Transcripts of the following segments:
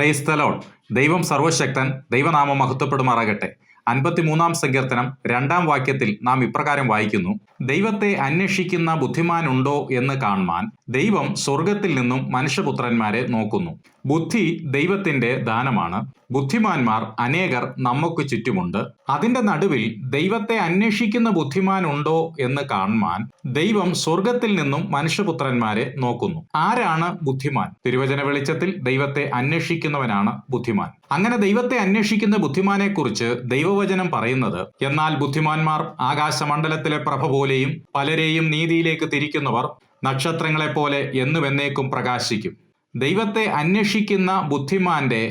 Praise the Lord. ദൈവം സർവശക്തൻ, ദൈവനാമം മഹത്വപ്പെടുമാറാകട്ടെ. 53-ാം സങ്കീർത്തനം 2-ാം വാക്യത്തിൽ നാം ഇപ്രകാരം വായിക്കുന്നു: ദൈവത്തെ അന്വേഷിക്കുന്ന ബുദ്ധിമാനുണ്ടോ എന്ന് കാണുവാൻ ദൈവം സ്വർഗത്തിൽ നിന്നും മനുഷ്യപുത്രന്മാരെ നോക്കുന്നു. ബുദ്ധി ദൈവത്തിന്റെ ദാനമാണ്. ബുദ്ധിമാന്മാർ അനേകർ നമുക്ക് ചുറ്റുമുണ്ട്. അതിന്റെ നടുവിൽ ദൈവത്തെ അന്വേഷിക്കുന്ന ബുദ്ധിമാനുണ്ടോ എന്ന് കാണുവാൻ ദൈവം സ്വർഗത്തിൽ നിന്നും മനുഷ്യപുത്രന്മാരെ നോക്കുന്നു. ആരാണ് ബുദ്ധിമാൻ? തിരുവചന വെളിച്ചത്തിൽ ദൈവത്തെ അന്വേഷിക്കുന്നവനാണ് ബുദ്ധിമാൻ. അങ്ങനെ ദൈവത്തെ അന്വേഷിക്കുന്ന ബുദ്ധിമാനെ കുറിച്ച് ദൈവവചനം പറയുന്നത്: എന്നാൽ ബുദ്ധിമാന്മാർ ആകാശമണ്ഡലത്തിലെ പ്രഭ പോലെയും പലരെയും നീതിയിലേക്ക് തിരിക്കുന്നവർ നക്ഷത്രങ്ങളെപ്പോലെ എന്നും എന്നേക്കും പ്രകാശിക്കും. ദൈവത്തെ അന്വേഷിക്കുന്ന ബുദ്ധിമാന്റെ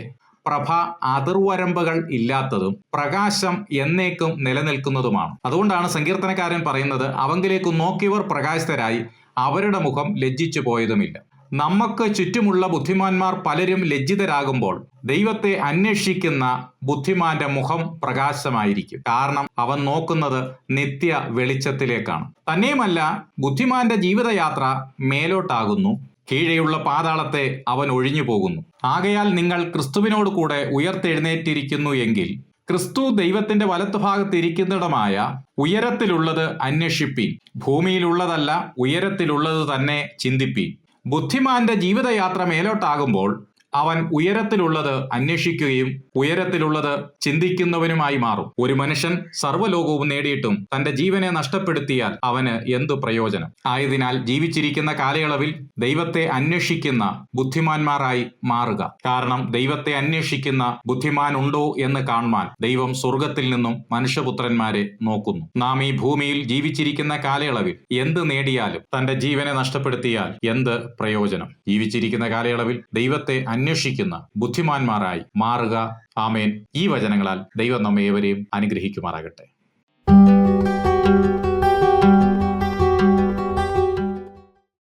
പ്രഭ അതിർവരമ്പുകൾ ഇല്ലാത്തതും പ്രകാശം എന്നേക്കും നിലനിൽക്കുന്നതുമാണ്. അതുകൊണ്ടാണ് സങ്കീർത്തനക്കാരൻ പറയുന്നത്: അവങ്കിലേക്ക് നോക്കിയവർ പ്രകാശിതരായി, അവരുടെ മുഖം ലജ്ജിച്ചു പോയതുമില്ല. നമുക്ക് ചുറ്റുമുള്ള ബുദ്ധിമാന്മാർ പലരും ലജ്ജിതരാകുമ്പോൾ ദൈവത്തെ അന്വേഷിക്കുന്ന ബുദ്ധിമാന്റെ മുഖം പ്രകാശമായിരിക്കും. കാരണം അവൻ നോക്കുന്നത് നിത്യ വെളിച്ചത്തിലേക്കാണ്. തന്നെയുമല്ല, ബുദ്ധിമാന്റെ ജീവിതയാത്ര മേലോട്ടാകുന്നു, കീഴെയുള്ള പാതാളത്തെ അവൻ ഒഴിഞ്ഞു പോകുന്നു. ആകയാൽ നിങ്ങൾ ക്രിസ്തുവിനോട് കൂടെ ഉയർത്തെഴുന്നേറ്റിരിക്കുന്നു എങ്കിൽ ക്രിസ്തു ദൈവത്തിന്റെ വലത്തുഭാഗത്ത് ഇരിക്കുന്നിടമായ ഉയരത്തിലുള്ളത് അന്വേഷിപ്പീൻ. ഭൂമിയിലുള്ളതല്ല, ഉയരത്തിലുള്ളത് തന്നെ ചിന്തിപ്പീൻ. ബുദ്ധിമാന്റെ ജീവിതയാത്ര മേലോട്ടാകുമ്പോൾ അവൻ ഉയരത്തിലുള്ളത് അന്വേഷിക്കുകയും ഉയരത്തിലുള്ളത് ചിന്തിക്കുന്നവനുമായി മാറും. ഒരു മനുഷ്യൻ സർവ്വലോകവും നേടിയിട്ടും തന്റെ ജീവനെ നഷ്ടപ്പെടുത്തിയാൽ അവന് എന്തു പ്രയോജനം? ആയതിനാൽ ജീവിച്ചിരിക്കുന്ന കാലയളവിൽ ദൈവത്തെ അന്വേഷിക്കുന്ന ബുദ്ധിമാന്മാരായി മാറുക. കാരണം ദൈവത്തെ അന്വേഷിക്കുന്ന ബുദ്ധിമാൻ ഉണ്ടോ എന്ന് കാണുവാൻ ദൈവം സ്വർഗത്തിൽ നിന്നും മനുഷ്യപുത്രന്മാരെ നോക്കുന്നു. നാം ഈ ഭൂമിയിൽ ജീവിച്ചിരിക്കുന്ന കാലയളവിൽ എന്ത് നേടിയാലും തന്റെ ജീവനെ നഷ്ടപ്പെടുത്തിയാൽ എന്ത് പ്രയോജനം? ജീവിച്ചിരിക്കുന്ന കാലയളവിൽ ദൈവത്തെ അന്വേഷിക്കുന്ന ബുദ്ധിമാന്മാരായി മാറുക. ആമേൻ. ഈ വചനങ്ങളാൽ ദൈവം നമ്മെ ഏവരെയും അനുഗ്രഹിക്കുമാറാകട്ടെ.